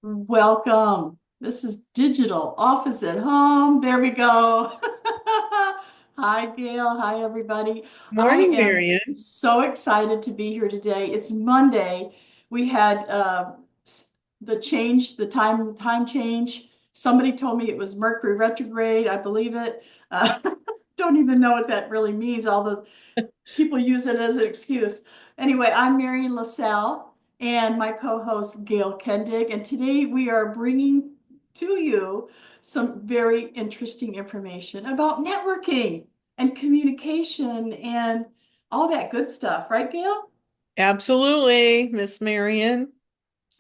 Welcome. This is digital office at home. There we go. Hi, Gail. Hi, everybody. I Morning, am Marian. so excited to be here today. It's Monday. We had the change, the time change. Somebody told me it was Mercury retrograde. I believe it. Uh, don't even know what that really means. All the people use it as an excuse. Anyway, I'm Marian LaSalle and my co-host Gail Kendig, and today we are bringing to you some very interesting information about networking and communication and all that good stuff, right, Gail? Absolutely, Miss Marian.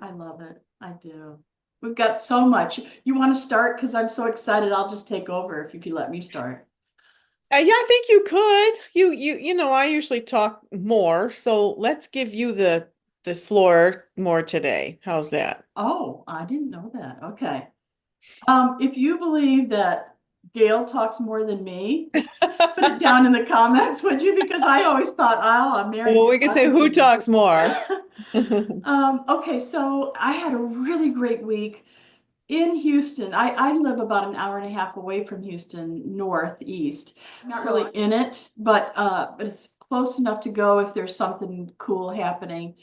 I love it. I do. We've got so much. You want to start? Because I'm so excited. I'll just take over if you could let me start. Yeah, I think you could. I usually talk more, so let's give you the floor more today. How's that? Oh, I didn't know that. Okay. If you believe that Gail talks more than me, put it down in the comments, would you? Because I always thought, oh, I'm Marian, Well, you're we can say talking too who much. talks more. Okay, so I had a really great week in Houston. I live about an hour and a half away from Houston, northeast. Not really in it, but it's close enough to go if there's something cool happening.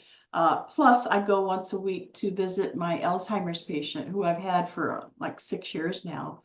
Plus, I go once a week to visit my Alzheimer's patient who I've had for like 6 years now.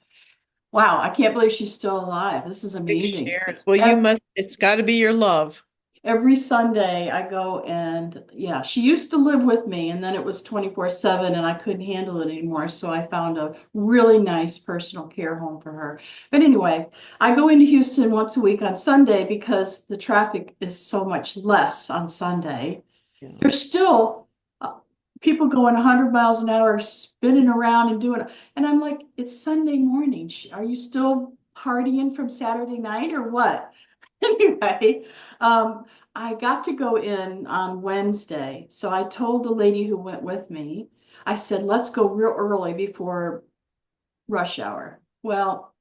Wow, I can't believe she's still alive. This is Big amazing. shares. Well, you Ev- must, it's got to be your love. Every Sunday I go and yeah, she used to live with me and then it was 24/7 and I couldn't handle it anymore. So I found a really nice personal care home for her. But anyway, I go into Houston once a week on Sunday because the traffic is so much less on Sunday. Yeah. There's still uh, people going 100 miles an hour, spinning around and doing, and I'm like, it's Sunday morning. Are you still partying from Saturday night or what? Anyway, um, I got to go in on Wednesday. So I told the lady who went with me, I said, let's go real early before rush hour. Well,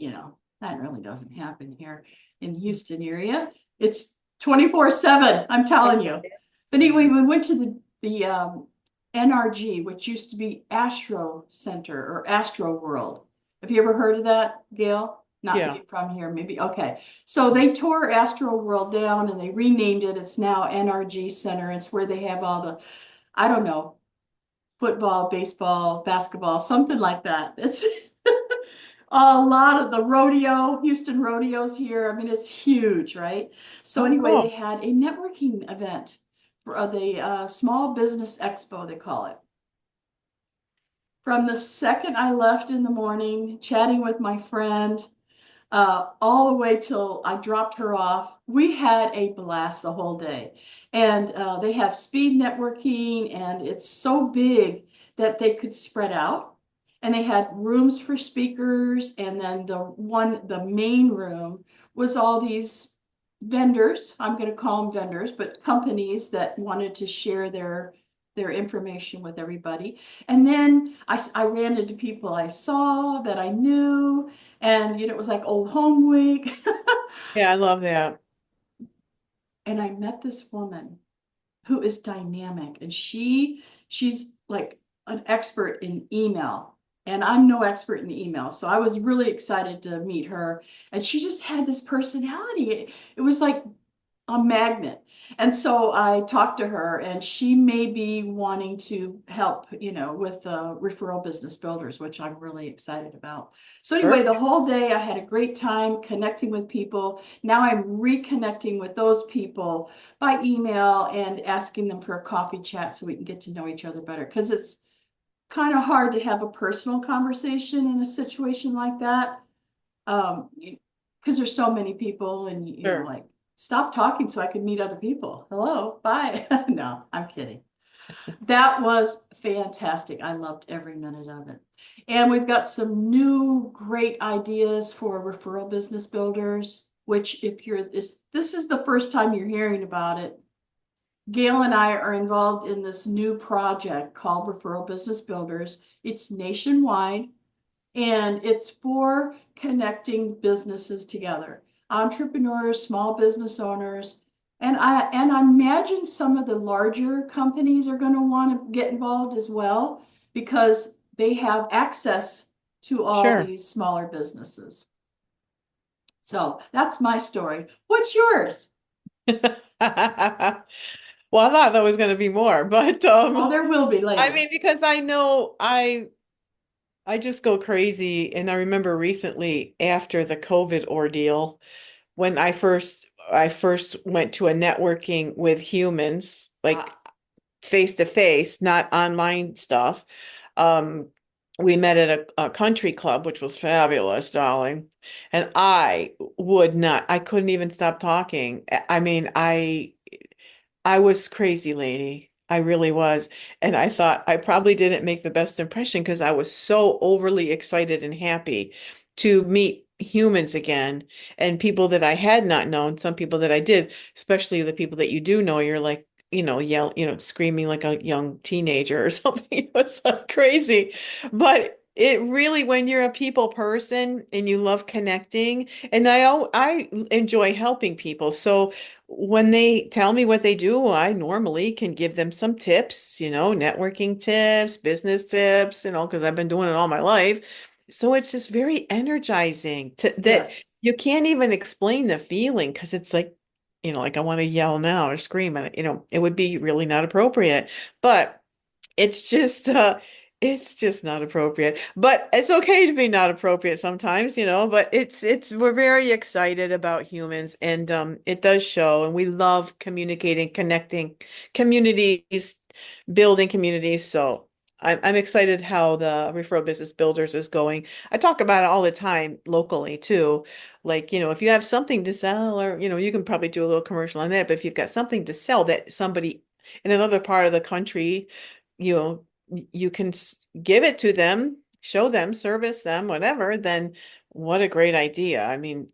that really doesn't happen here in Houston area. It's 24/7, I'm telling you. But anyway, we went to the NRG, which used to be Astro Center or Astro World. Have you ever heard of that, Gail? Not Yeah. being from here, maybe. Okay. So they tore Astro World down and they renamed it. It's now NRG Center. It's where they have all the, I don't know, football, baseball, basketball, something like that. It's a lot of the rodeo, Houston rodeos here. I mean, it's huge, right? So Oh, anyway, they cool. had a networking event for the Small Business Expo, they call it. From the second I left in the morning, chatting with my friend, all the way till I dropped her off. We had a blast the whole day. And they have speed networking, and it's so big that they could spread out. And they had rooms for speakers, and then the main room was all these vendors. I'm going to call them vendors, but companies that wanted to share their information with everybody. And then I ran into people I saw that I knew, and it was like old home week. Yeah, I love that. And I met this woman who is dynamic, and she's like an expert in email. And I'm no expert in email. So I was really excited to meet her. And she just had this personality. It was like a magnet. And so I talked to her, and she may be wanting to help, with referral business builders, which I'm really excited about. So anyway, the Perfect. whole day I had a great time connecting with people. Now I'm reconnecting with those people by email and asking them for a coffee chat so we can get to know each other better. Because it's kind of hard to have a personal conversation in a situation like that. Because there's so many people and Sure. like stop talking so I can meet other people. Hello, bye. No, I'm kidding. That was fantastic. I loved every minute of it. And we've got some new great ideas for referral business builders, which if you're this is the first time you're hearing about it. Gail and I are involved in this new project called Referral Business Builders. It's nationwide and it's for connecting businesses together, entrepreneurs, small business owners. And I imagine some of the larger companies are going to want to get involved as well because they have access to all Sure. these smaller businesses. So that's my story. What's yours? Well, I thought there was going to be more, but Oh, there will be I later. mean, because I know I just go crazy, and I remember recently after the COVID ordeal when I first went to a networking with humans, like Ah, face to face, not online stuff. Um, we met at a country club, which was fabulous, darling. And I couldn't even stop talking. I mean, I was crazy, lady. I really was. And I thought I probably didn't make the best impression because I was so overly excited and happy to meet humans again and people that I had not known, some people that I did, especially the people that you do know, you're like, screaming like a young teenager or something. It was so crazy. But it really, when you're a people person and you love connecting, and I enjoy helping people. So when they tell me what they do, I normally can give them some tips, networking tips, business tips, because I've been doing it all my life. So it's just very energizing to that yes. you can't even explain the feeling because it's like I want to yell now or scream and it would be really not appropriate. But it's just not appropriate. But it's okay to be not appropriate sometimes, but it's we're very excited about humans and it does show and we love communicating, connecting communities, building communities. So I'm excited how the Referral Business Builders is going. I talk about it all the time locally too. Like, if you have something to sell or, you can probably do a little commercial on that, but if you've got something to sell that somebody in another part of the country you know, you can give it to them, show them, service them, whatever, then what a great idea. I mean,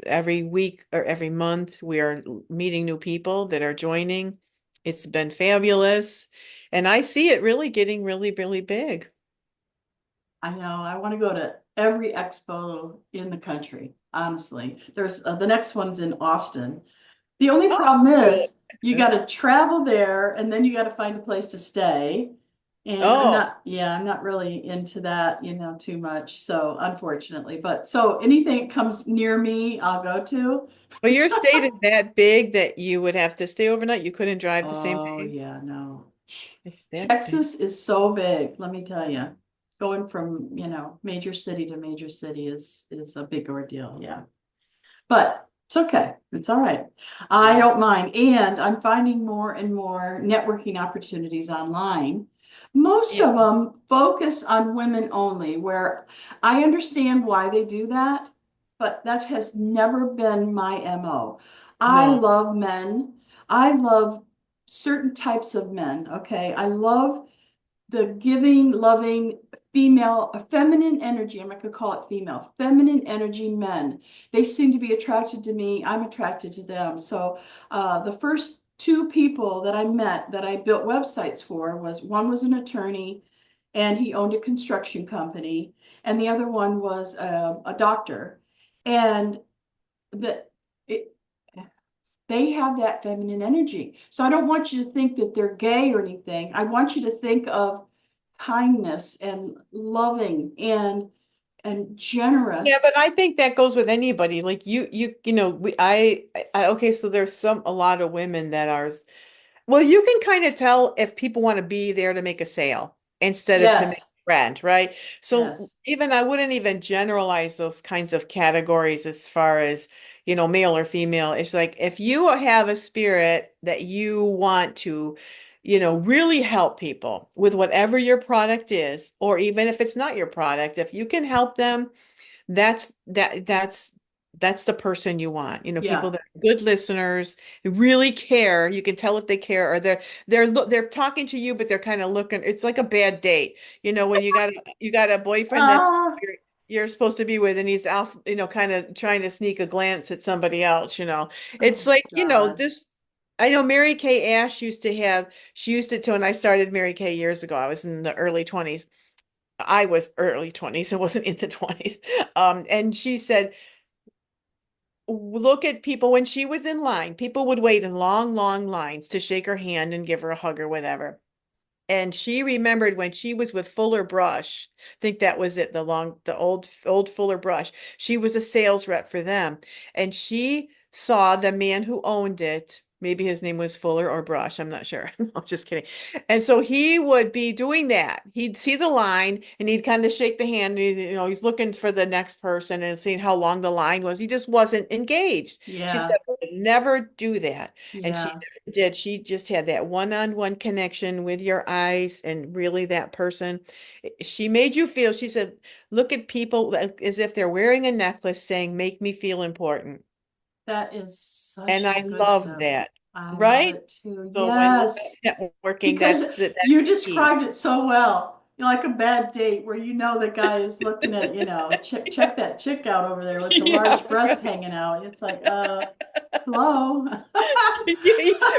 every week or every month we are meeting new people that are joining. It's been fabulous. And I see it really getting really, really big. I know. I want to go to every expo in the country, honestly. There's the next one's in Austin. The only Oh, problem cool. is you got Texas. to travel there and then you got to find a place to stay. And Oh, I'm not really into that, too much. So unfortunately, but so anything that comes near me, I'll go to. well, your state is that big that you would have to stay overnight. You couldn't drive the same Oh, day. yeah, no. It's that big. Texas is so big, let me tell you. Going from, major city to major city is a big ordeal, yeah. But it's okay. It's all right. I Yeah. don't mind. And I'm finding more and more networking opportunities online. Most Yeah. of them focus on women only, where I understand why they do that, but that has never been my MO. I No. love men. I love certain types of men. Okay. I love the giving, loving female, a feminine energy. I'm not gonna call it female, feminine energy men. They seem to be attracted to me. I'm attracted to them. So the first two people that I met that I built websites for was one was an attorney and he owned a construction company, and the other one was a doctor. And the it, they have that feminine energy. So I don't want you to think that they're gay or anything. I want you to think of kindness and loving and Yeah, generous. but I think that goes with anybody. Like okay, so there's a lot of women that are, well, you can kind of tell if people want to be there to make a sale instead of to make Yes, a friend, right? So yes, even I wouldn't even generalize those kinds of categories as far as, male or female. It's like if you have a spirit that you want to, really help people with whatever your product is, or even if it's not your product, if you can help them that's the person you want. People yeah. that are good listeners, who really care. You can tell if they care or they're talking to you, but they're kind of looking. It's like a bad date. When you got a boyfriend that's Uh, you're supposed to be with, and he's out, kind of trying to sneak a glance at somebody else. It's oh like, God. this. I know Mary Kay Ash she used it too, and I started Mary Kay years ago. I was in the early 20s. I was early 20s. I wasn't in the 20s. And she said, look at people when she was in line, people would wait in long, long lines to shake her hand and give her a hug or whatever. And she remembered when she was with Fuller Brush, I think that was it, the old Fuller Brush. She was a sales rep for them. And she saw the man who owned it. Maybe his name was Fuller or Brush. I'm not sure. I'm just kidding. And so he would be doing that. He'd see the line and he'd kind of shake the hand. And he's looking for the next person and seeing how long the line was. He just wasn't engaged. She said, Yeah. "I would never do that." And she Yeah. did. She just had that one-on-one connection with your eyes and really that person. She made you feel, she said, look at people as if they're wearing a necklace saying, make me feel important. That is such And a I good love tip. that. I love Right? it too. So I love Yes. that networking. Because That's you key. described it so well. You're like a bad date where the guy is looking at, check that chick out over there with the Yeah, large breast right. hanging out. It's like, hello.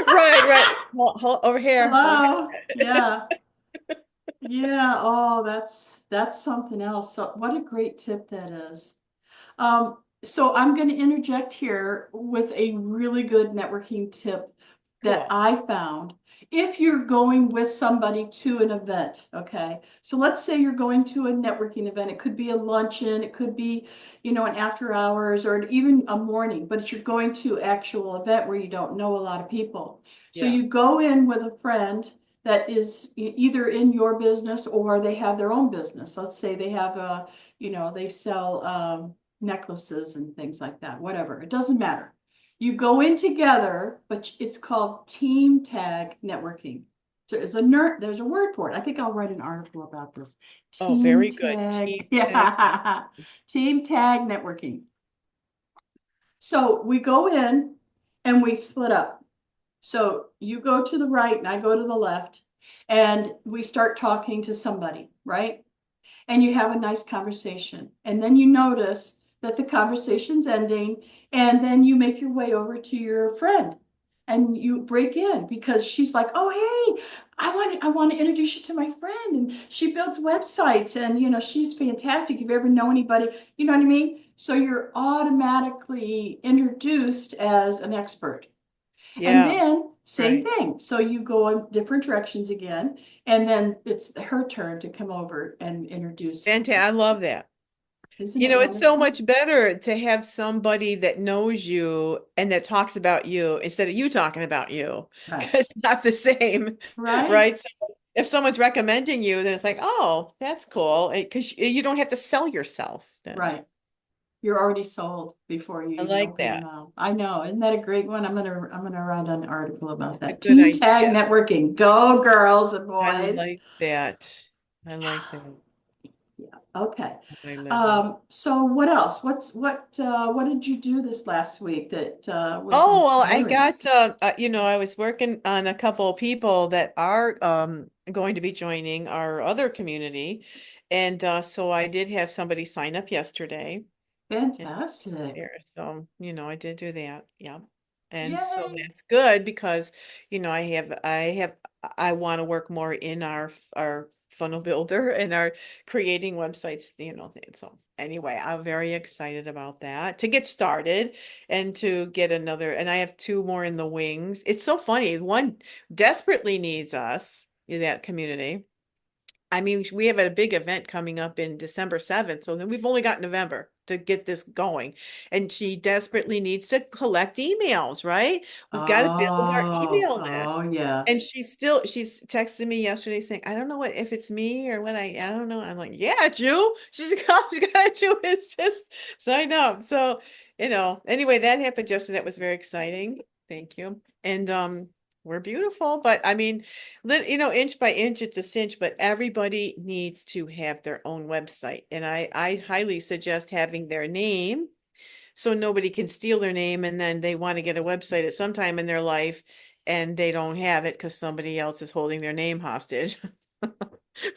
Right, right. Over here, over here. Hello. Yeah. Yeah. Oh, that's something else. So what a great tip that is. So I'm going to interject here with a really good networking tip that Cool. I found. If you're going with somebody to an event, okay? So let's say you're going to a networking event. It could be a luncheon, it could be, an after hours or even a morning, but you're going to actual event where you don't know a lot of people. So Yeah. you go in with a friend that is either in your business or they have their own business. Let's say they have they sell necklaces and things like that, whatever. It doesn't matter. You go in together, but it's called team tag networking. So there's a word for it. I think I'll write an article about this. Oh, Team very good. tag, Keep tag. yeah, team tag networking. So we go in and we split up. So you go to the right and I go to the left, and we start talking to somebody, right? And you have a nice conversation. And then you notice that the conversation's ending, and then you make your way over to your friend and you break in because she's like, "Oh, hey, I want to introduce you to my friend, and she builds websites, and she's fantastic. If you ever know anybody, you know what I mean?" So you're automatically introduced as an expert. And Yeah, then same right. thing. So you go in different directions again, and then it's her turn to come over and introduce. Fantastic. I love that. Isn't it It's so wonderful? much better to have somebody that knows you and that talks about you instead of you talking about you, Right. because it's not the same, Right. right? So if someone's recommending you, then it's like, oh, that's cool, because you don't have to sell yourself then. Right. You're already sold before you I even like open your that. mouth. I know. Isn't that a great one? I'm gonna write an article about It's a that. good Team tag idea. networking. Go girls and I boys. like that. I like that. Yeah. Okay. I like that. So what else? What did you do this last week that was Oh, well, I inspiring? got I was working on a couple of people that are going to be joining our other community. And so I did have somebody sign up yesterday. And Fantastic. there, so I did do that. Yeah. And so Yay. that's good because I want to work more in our funnel builder and our creating websites, thing. So anyway, I'm very excited about that to get started and to get another, and I have two more in the wings. It's so funny. One desperately needs us in that community. I mean, we have a big event coming up in December 7th, so then we've only got November to get this going. And she desperately needs to collect emails, right? We've got to build our Oh, email list. oh yeah. And she's texted me yesterday saying, I don't know what if it's me or what I don't know. I'm like, yeah, it's you. She's got you. It's just sign up. So, anyway, that happened yesterday. That was very exciting. Thank you. And we're beautiful, but I mean, inch by inch, it's a cinch, but everybody needs to have their own website. And I highly suggest having their name so nobody can steal their name and then they want to get a website at some time in their life and they don't have it because somebody else is holding their name hostage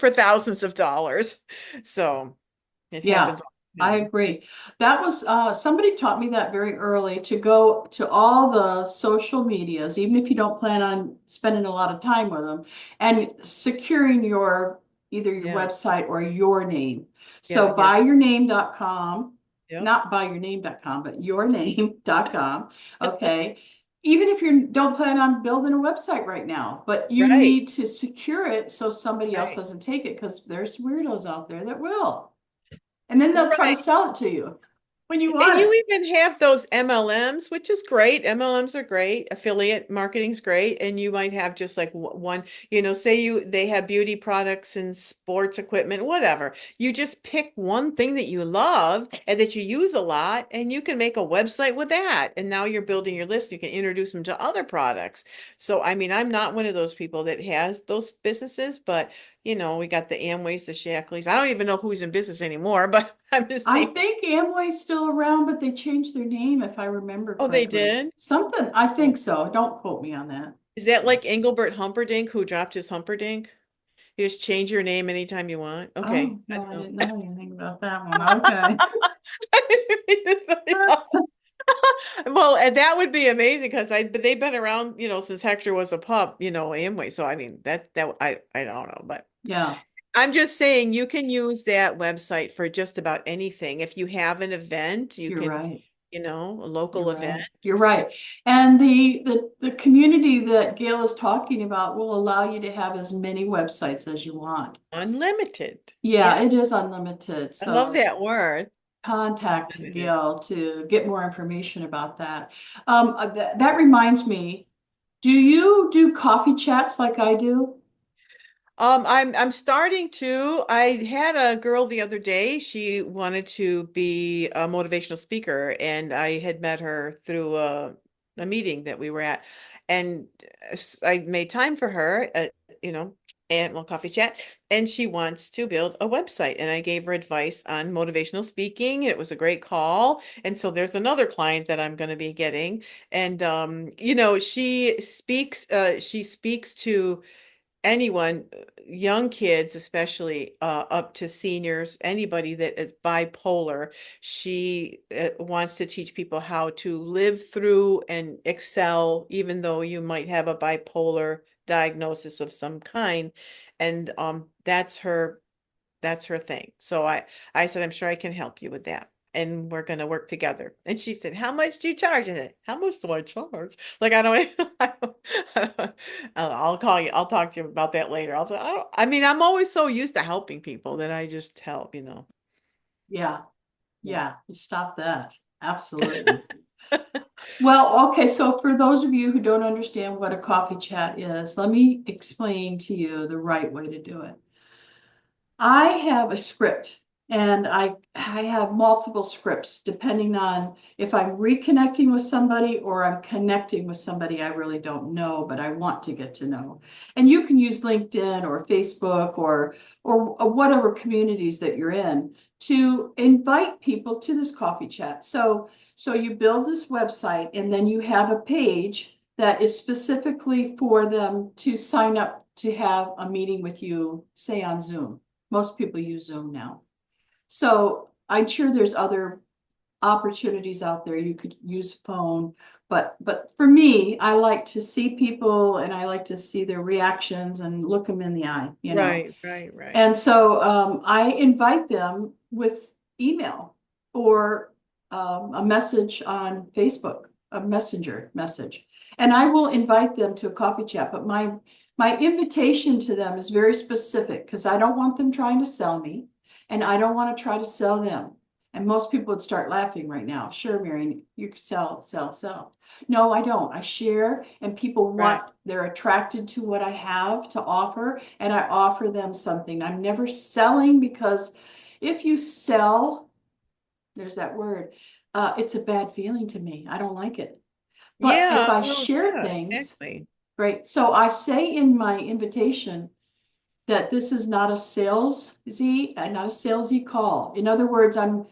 for thousands of dollars. So it Yeah, happens all the I time. agree. That was somebody taught me that very early to go to all the social medias, even if you don't plan on spending a lot of time with them, and securing either your Yeah. website or your name. Yeah. So Yeah. buyyourname.com, Yep. not buyyourname.com, but yourname.com. Okay. even if you don't plan on building a website right now, but you Right, need to secure it so somebody else right, doesn't take it, because there's weirdos out there that will. And then they'll try to right. sell it to you when you And want it. you even have those MLMs, which is great. MLMs are great. Affiliate marketing's great. And you might have just like one, say they have beauty products and sports equipment, whatever. You just pick one thing that you love and that you use a lot, and you can make a website with that. And now you're building your list. You can introduce them to other products. So, I mean, I'm not one of those people that has those businesses, but we got the Amways, the Shackleys. I don't even know who's in business anymore, but I'm just I saying. think Amway's still around, but they changed their name, if I remember Oh, they correctly. did? Something, I Oh. think so. Don't quote me on that. Is that like Engelbert Humperdinck who dropped his Humperdinck? You just change your name anytime you want. Okay. Oh, I no, I don't didn't know. know anything about that one. Okay. I didn't mean to say that. Well, and that would be amazing because but they've been around, since Hector was a pup, Amway. So I mean that I don't know, but Yeah. I'm just saying you can use that website for just about anything. If you have an event, you You're can, right. a You're local event. right. You're right. And the community that Gail is talking about will allow you to have as many websites as you want. Unlimited. Yeah, Yeah. it is unlimited. I love So that word. contact Unlimited. Gail to get more information about that. That reminds me, do you do coffee chats like I do? I'm starting to. I had a girl the other day. She wanted to be a motivational speaker, and I had met her through a meeting that we were at, and I made time for her, you know, and well, coffee chat, and she wants to build a website, and I gave her advice on motivational speaking. It was a great call, and so there's another client that I'm going to be getting, and she speaks to anyone, young kids especially, up to seniors, anybody that is bipolar. She wants to teach people how to live through and excel, even though you might have a bipolar diagnosis of some kind. And that's her thing. So I said, I'm sure I can help you with that. And we're going to work together. And she said, how much do you charge? I said, how much do I charge? Like, I don't, I'll call you. I'll talk to you about that later. I mean, I'm always so used to helping people that I just help. Yeah, Yeah. yeah, stop that. Absolutely. Well, okay, so for those of you who don't understand what a coffee chat is, let me explain to you the right way to do it. I have a script, and I have multiple scripts depending on if I'm reconnecting with somebody or I'm connecting with somebody I really don't know, but I want to get to know. And you can use LinkedIn or Facebook or whatever communities that you're in to invite people to this coffee chat. So you build this website, and then you have a page that is specifically for them to sign up to have a meeting with you, say on Zoom. Most people use Zoom now. So I'm sure there's other opportunities out there. You could use phone, but for me, I like to see people and I like to see their reactions and look them in the eye. Right, right, right. And so I invite them with email or a message on Facebook, a messenger message. And I will invite them to a coffee chat. But my invitation to them is very specific because I don't want them trying to sell me and I don't want to try to sell them. And most people would start laughing right now. Sure, Marian, you sell, sell, sell. No, I don't. I share, and people Right. they're attracted to what I have to offer, and I offer them something. I'm never selling because if you sell, there's that word, it's a bad feeling to me. I don't like it. But if Yeah, I well, share yeah, things, exactly. great. So I say in my invitation that this is not a not a salesy call. In other words, I'm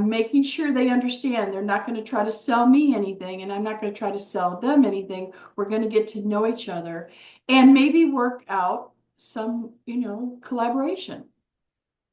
making sure they understand they're not going to try to sell me anything, and I'm not going to try to sell them anything. We're going to get to know each other and maybe work out some, collaboration.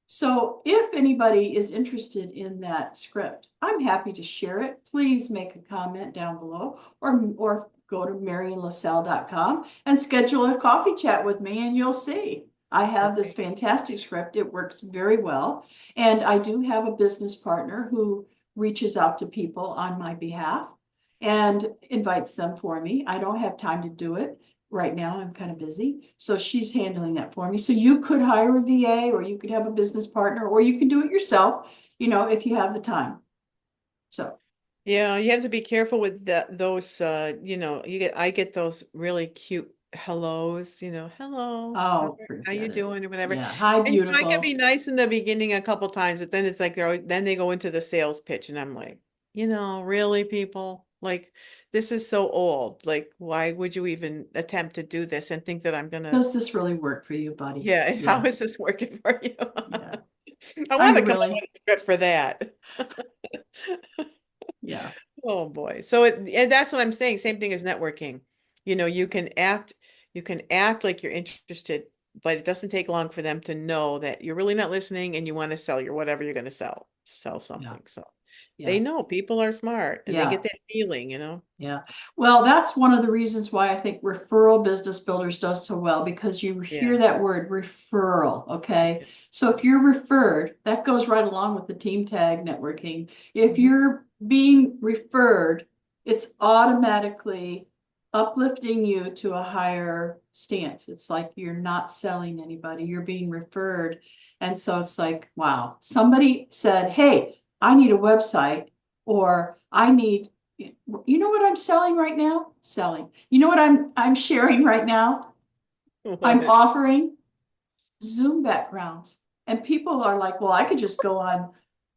So if anybody is interested in that script, I'm happy to share it. Please make a comment down below or go to marianlassalle.com and schedule a coffee chat with me and you'll see. I have this Okay. fantastic script. It works very well. And I do have a business partner who reaches out to people on my behalf. and invites them for me. I don't have time to do it right now. I'm kind of busy. So she's handling that for me. So you could hire a VA, or you could have a business partner, or you can do it yourself, if you have the time. So, Yeah, you have to be careful with those I get those really cute hellos, hello, oh, how you forget it. doing or whatever. Yeah. Hi, And I can be beautiful. nice in the beginning a couple times, but then it's like then they go into the sales pitch and I'm like, really people? Like this is so old. Like why would you even attempt to do this and think that I'm gonna Does this really work for you, buddy? yeah, how Yeah. is this working for you? Yeah. I Are want you to come up really? with a script for that. Yeah. Oh boy. So and that's what I'm saying. Same thing as networking. You can act like you're interested, but it doesn't take long for them to know that you're really not listening and you want to sell your whatever you're going to sell Yeah. something. So they Yeah. know people are smart and they get Yeah. that feeling. Yeah. Well, that's one of the reasons why I think Referral Business Builders does so well, because you hear Yeah. that word referral. Okay. Yeah. So if you're referred, that goes right along with the team tag networking. If Mhm. you're being referred, it's automatically uplifting you to a higher stance. It's like you're not selling anybody, you're being referred. And so it's like, wow, somebody said, hey, I need a website, or I need, what I'm selling right now? Selling. You know what I'm sharing right now? I'm What? offering Zoom backgrounds. And people are like, well, I could just go on,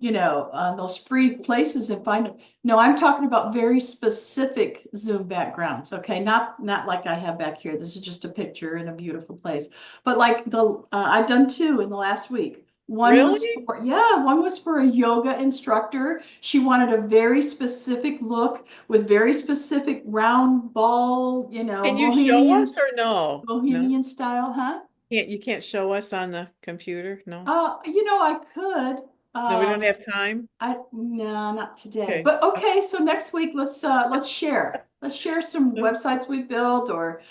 on those free places and find them. No, I'm talking about very specific Zoom backgrounds. Okay. Not like I have back here. This is just a picture in a beautiful place. But like I've done two in the last week. Really? One was for a yoga instructor. She wanted a very specific look with very specific round ball, Can you show bohemian, us or no? No? bohemian style, huh? You can't show us on the computer? No? I could. No, we don't have time? No, not today. Okay. But okay, so next week let's share. Let's share some Okay. websites we built, or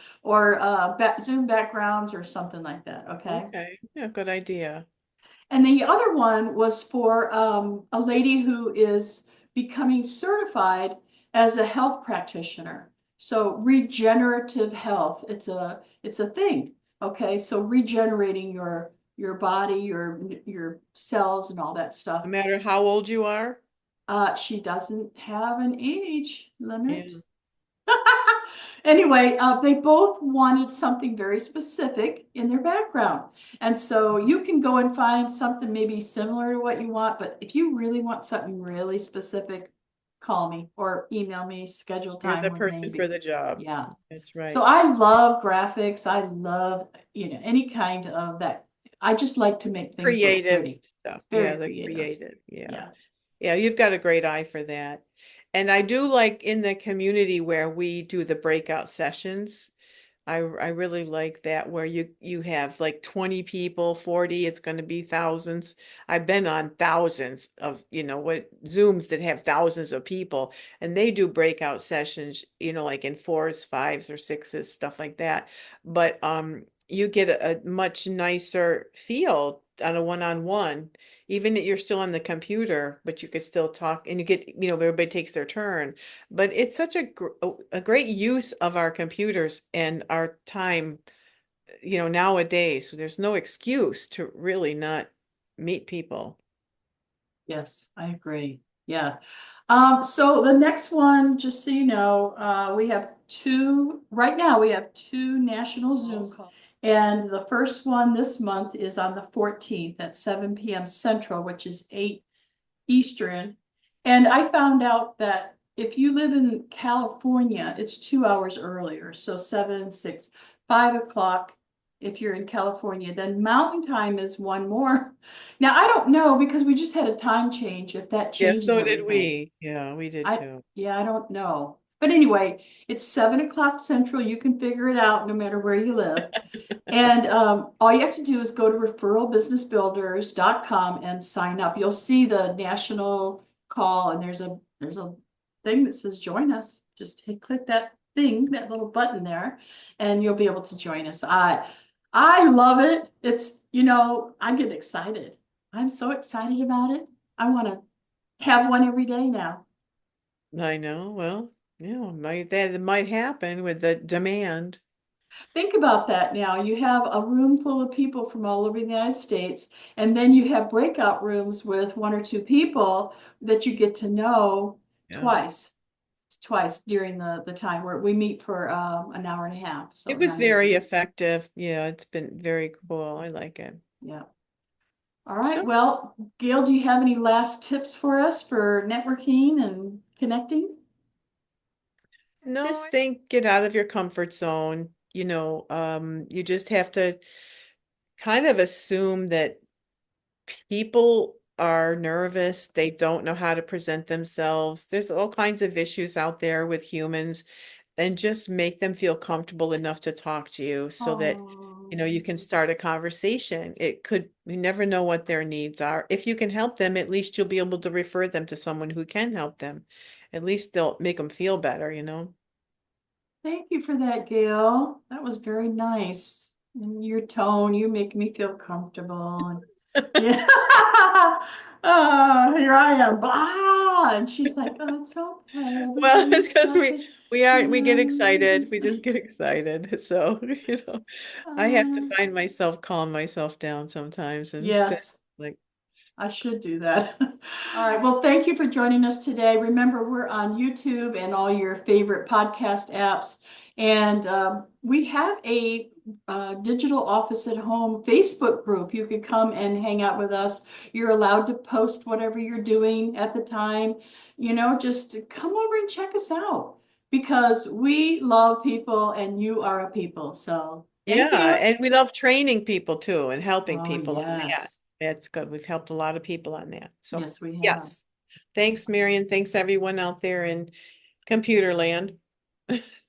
Zoom backgrounds or something like that. Okay. Okay. Yeah, good idea. And the other one was for a lady who is becoming certified as a health practitioner. So regenerative health, it's a thing. Okay, so regenerating your body, your cells, and all that stuff. No matter how old you are? She doesn't have an age limit. Yeah. Anyway, they both wanted something very specific in their background. And so you can go and find something maybe similar to what you want, but if you really want something really specific, call me or email me, schedule You're time the with person me. for the job. Yeah. That's So right. I love graphics. I love, any kind of that. I just like to make things look Creative pretty, stuff. Yeah, very the creative. creative. Yeah. Yeah. Yeah, you've got a great eye for that. And I do like in the community where we do the breakout sessions. I really like that where you have like 20 people, 40, it's going to be thousands. I've been on thousands of, what Zooms that have thousands of people and they do breakout sessions, like in fours, fives or sixes, stuff like that. But you get a much nicer feel on a one-on-one, even if you're still on the computer, but you could still talk and you get, everybody takes their turn. But it's such a great use of our computers and our time, nowadays. So there's no excuse to really not meet people. Yes, I agree. Yeah. So the next one, just so you know, right now we have two national Zoom calls. And the first one this month is on the 14th at 7 p.m. Central, which is 8 Eastern. And I found out that if you live in California, it's 2 hours earlier. So 7, 6, 5 o'clock. If you're in California, then Mountain Time is one more. Now, I don't know, because we just had a time change, if that Yeah, changes so did everything. we. Yeah, we did too. Yeah, I don't know. But anyway, it's 7 o'clock Central. You can figure it out no matter where you live. And all you have to do is go to referralbusinessbuilders.com and sign up. You'll see the national call, and there's a thing that says join us. Just click that thing, that little button there, and you'll be able to join us. I love it. It's, I get excited. I'm so excited about it. I want to have one every day now. I know. Well, Yeah, that might happen with the demand. Think about that now. You have a room full of people from all over the United States, and then you have breakout rooms with one or two people that you get to know Yeah. twice, twice during the time where we meet for an hour and a half, so It was 90 very minutes. effective. Yeah, it's been very cool. I like it. Yeah. All right. So, Well, Gail, do you have any last tips for us for networking and connecting? no, just think, get out of your comfort zone. You just have to kind of assume that people are nervous. They don't know how to present themselves. There's all kinds of issues out there with humans, and just make them feel comfortable enough to talk to you so that, Oh, you can start a conversation. You never know what their needs are. If you can help them, at least you'll be able to refer them to someone who can help them. At least they'll make them feel better. thank you for that, Gail. That was very nice. And your tone, you make me feel comfortable. And yeah. Here I am, blah. And she's like, oh, it's okay. Well, it's Everything's because we okay. we are we get excited. We Um, just get excited. So, I have to uh, find myself, calm myself down sometimes and yes. like, I should do that. All right. Well, thank you for joining us today. Remember, we're on YouTube and all your favorite podcast apps. And we have a digital office at home Facebook group. You could come and hang out with us. You're allowed to post whatever you're doing at the time. Just come over and check us out because we love people and you are a people. So thank yeah, you. and we love training people too and helping Oh, people on that. yes. That's good. We've helped a lot of people on that. So, Yes, we have. yes. Thanks, Marian. Thanks everyone out there in computer land.